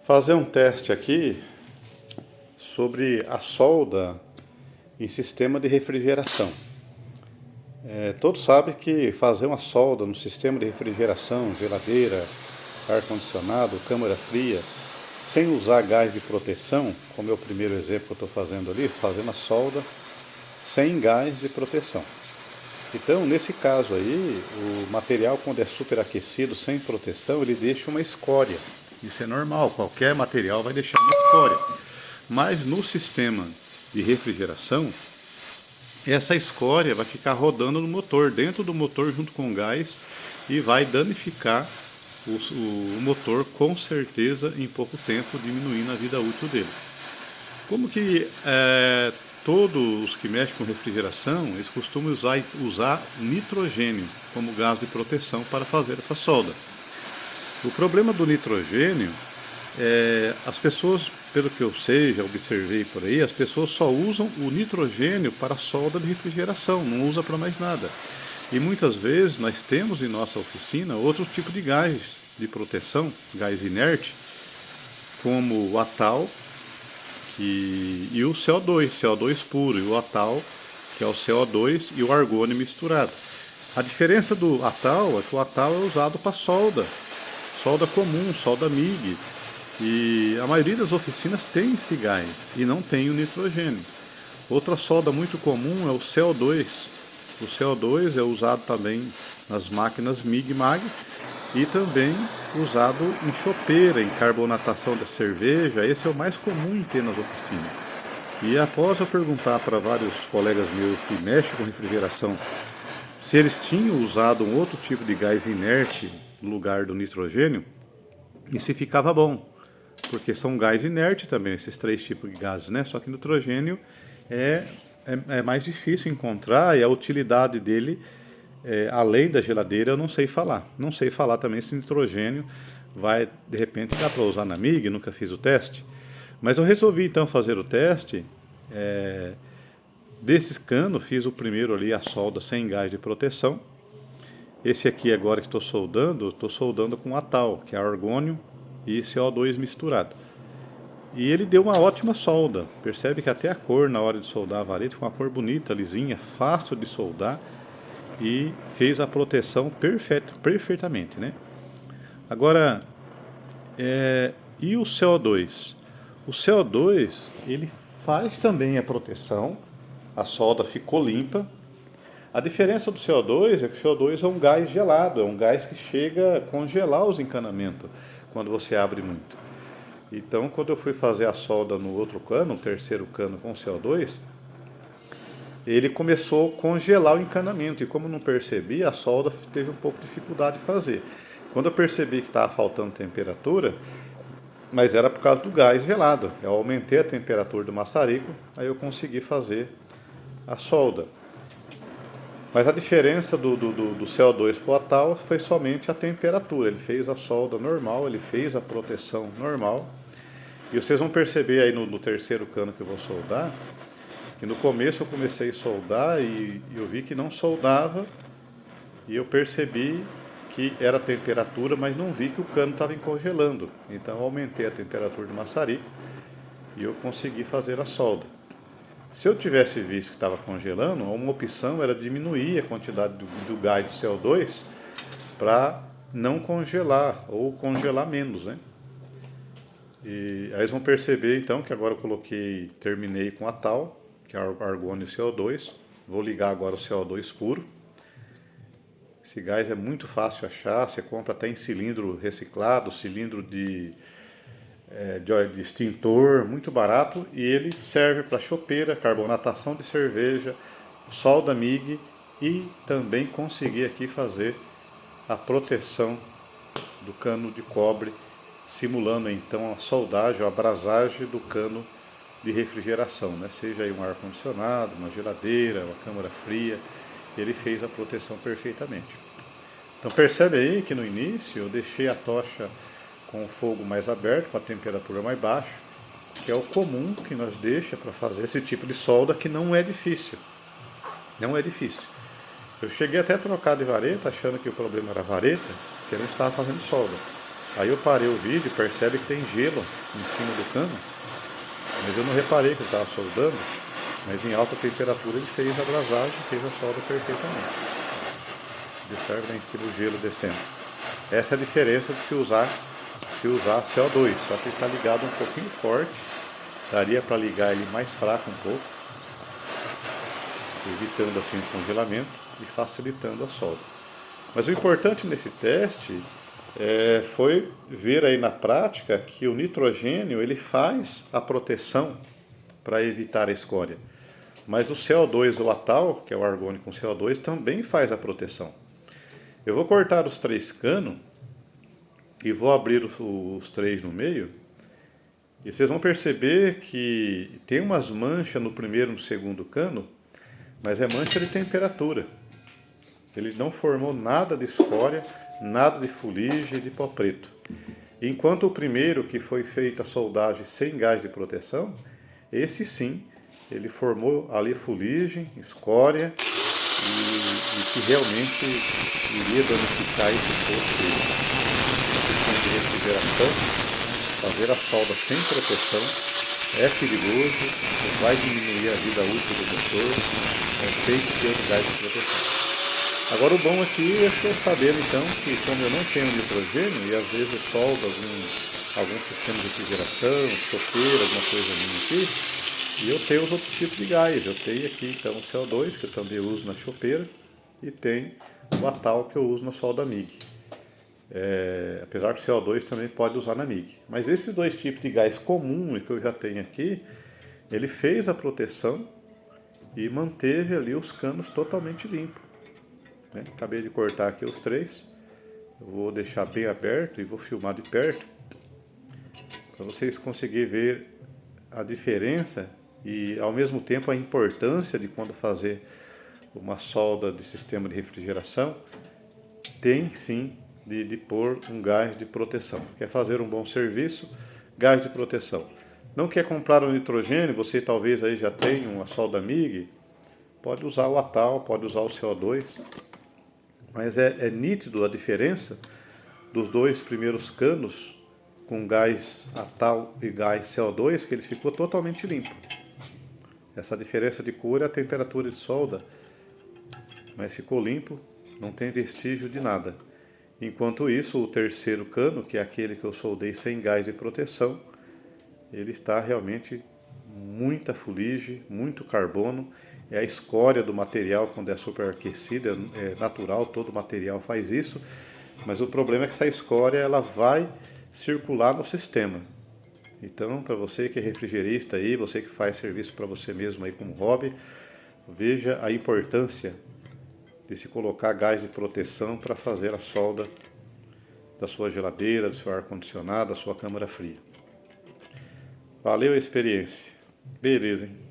Fazer um teste aqui sobre a solda em sistema de refrigeração. Todos sabem que fazer uma solda no sistema de refrigeração, geladeira, ar-condicionado, câmara fria, sem usar gás de proteção, como é o primeiro exemplo que eu estou fazendo ali, fazendo a solda sem gás de proteção. Então, nesse caso aí, o material quando é superaquecido, sem proteção, ele deixa uma escória. Isso é normal, qualquer material vai deixar uma escória. Mas no sistema de refrigeração, essa escória vai ficar rodando no motor, dentro do motor junto com o gás, e vai danificar o motor com certeza em pouco tempo, diminuindo a vida útil dele. Como que todos os que mexem com refrigeração, eles costumam usar nitrogênio como gás de proteção para fazer essa solda. O problema do nitrogênio as pessoas, pelo que eu sei, já observei por aí, as pessoas só usam o nitrogênio para solda de refrigeração, não usa para mais nada. E muitas vezes nós temos em nossa oficina outro tipo de gás de proteção, gás inerte, como o Atal e o CO2 puro, e o Atal, que é o CO2 e o argônio misturado. A diferença do Atal é que o Atal é usado para solda comum, solda MIG. E a maioria das oficinas tem esse gás e não tem o nitrogênio. Outra solda muito comum é o CO2. O CO2 é usado também nas máquinas MIG e MAG e também usado em chopeira, em carbonatação da cerveja. Esse é o mais comum em ter nas oficinas. E após eu perguntar para vários colegas meus que mexem com refrigeração se eles tinham usado um outro tipo de gás inerte no lugar do nitrogênio, e se ficava bom. Porque são gás inerte também, esses três tipos de gases, né? Só que nitrogênio é mais difícil encontrar e a utilidade dele, além da geladeira, eu não sei falar. Não sei falar também se nitrogênio vai, de repente, dá para usar na MIG, nunca fiz o teste. Mas eu resolvi então fazer o teste desses canos, fiz o primeiro ali, a solda sem gás de proteção. Esse aqui agora que estou soldando com Atal, que é argônio e CO2 misturado. E ele deu uma ótima solda. Percebe que até a cor na hora de soldar a vareta ficou uma cor bonita, lisinha, fácil de soldar e fez a proteção perfeitamente, né? Agora, e o CO2? O CO2 ele faz também a proteção, a solda ficou limpa. A diferença do CO2 é que o CO2 é um gás gelado, é um gás que chega a congelar os encanamentos quando você abre muito. Então, quando eu fui fazer a solda no outro cano, o terceiro cano com CO2, ele começou a congelar o encanamento. E como eu não percebi, a solda teve um pouco de dificuldade de fazer. Quando eu percebi que estava faltando temperatura, mas era por causa do gás gelado. Eu aumentei a temperatura do maçarico, aí eu consegui fazer a solda. Mas a diferença do CO2 para o Atal foi somente a temperatura. Ele fez a solda normal, ele fez a proteção normal. E vocês vão perceber aí no terceiro cano que eu vou soldar, que no começo eu comecei a soldar e eu vi que não soldava. E eu percebi que era a temperatura, mas não vi que o cano estava congelando. Então eu aumentei a temperatura do maçarico e eu consegui fazer a solda. Se eu tivesse visto que estava congelando, uma opção era diminuir a quantidade do gás de CO2 para não congelar ou congelar menos, né? E aí eles vão perceber então que agora eu terminei com a Tal, que é o argônio e CO2. Vou ligar agora o CO2 puro. Esse gás é muito fácil achar, você compra até em cilindro reciclado, cilindro de extintor, muito barato, e ele serve para chopeira, carbonatação de cerveja, solda MIG e também consegui aqui fazer a proteção do cano de cobre, simulando então a soldagem, a abrasagem do cano de refrigeração, né? Seja aí um ar-condicionado, uma geladeira, uma câmara fria, ele fez a proteção perfeitamente. Então percebe aí que no início eu deixei a tocha com o fogo mais aberto, com a temperatura mais baixa, que é o comum que nós deixamos para fazer esse tipo de solda, que não é difícil. Não é difícil. Eu cheguei até a trocar de vareta, achando que o problema era a vareta, que eu não estava fazendo solda. Aí eu parei o vídeo, percebe que tem gelo em cima do cano, mas eu não reparei que ele estava soldando, mas em alta temperatura ele fez a abrasagem, fez a solda perfeitamente. Observe lá em cima o gelo descendo. Essa é a diferença de se usar CO2, só que ele está ligado um pouquinho forte, daria para ligar ele mais fraco um pouco, evitando assim o congelamento e facilitando a solda. Mas o importante nesse teste foi ver aí na prática que o nitrogênio ele faz a proteção para evitar a escória. Mas o CO2 ou ATAL, que é o argônio com CO2, também faz a proteção. Eu vou cortar os 3 canos e vou abrir os 3 no meio. E vocês vão perceber que tem umas manchas no primeiro e no segundo cano, mas é mancha de temperatura. Ele não formou nada de escória, nada de fuligem, de pó preto. Enquanto o primeiro, que foi feita a soldagem sem gás de proteção, esse sim, ele formou ali fuligem, escória e que realmente iria danificar esse posto dele. A questão de refrigeração, fazer a solda sem proteção é perigoso, vai diminuir a vida útil do motor, tem que ter um gás de proteção. Agora o bom aqui é você saber então que como eu não tenho nitrogênio e às vezes eu soldo algum sistema de refrigeração, chopeira, alguma coisa minha aqui, e eu tenho os outros tipos de gás. Eu tenho aqui então o CO2 que eu também uso na chopeira e tem o ATAL que eu uso na solda MIG. Apesar que o CO2 também pode usar na MIG. Mas esses dois tipos de gás comum que eu já tenho aqui, ele fez a proteção e manteve ali os canos totalmente limpos. Acabei de cortar aqui os 3. Eu vou deixar bem aberto e vou filmar de perto para vocês conseguirem ver a diferença e ao mesmo tempo a importância de quando fazer uma solda de sistema de refrigeração, tem sim de pôr um gás de proteção. Quer fazer um bom serviço, gás de proteção. Não quer comprar o nitrogênio, você talvez aí já tenha uma solda MIG, pode usar o ATAL, pode usar o CO2, mas é nítido a diferença dos 2 primeiros canos com gás ATAL e gás CO2, que ele ficou totalmente limpo. Essa diferença de cor é a temperatura de solda, mas ficou limpo, não tem vestígio de nada. Enquanto isso, o terceiro cano, que é aquele que eu soldei sem gás de proteção, ele está realmente muita fuligem, muito carbono, é a escória do material quando é superaquecido, é natural, todo material faz isso, mas o problema é que essa escória ela vai circular no sistema. Então, para você que é refrigerista aí, você que faz serviço para você mesmo aí como hobby, veja a importância de se colocar gás de proteção para fazer a solda da sua geladeira, do seu ar-condicionado, da sua câmara fria. Valeu a experiência. Beleza, hein?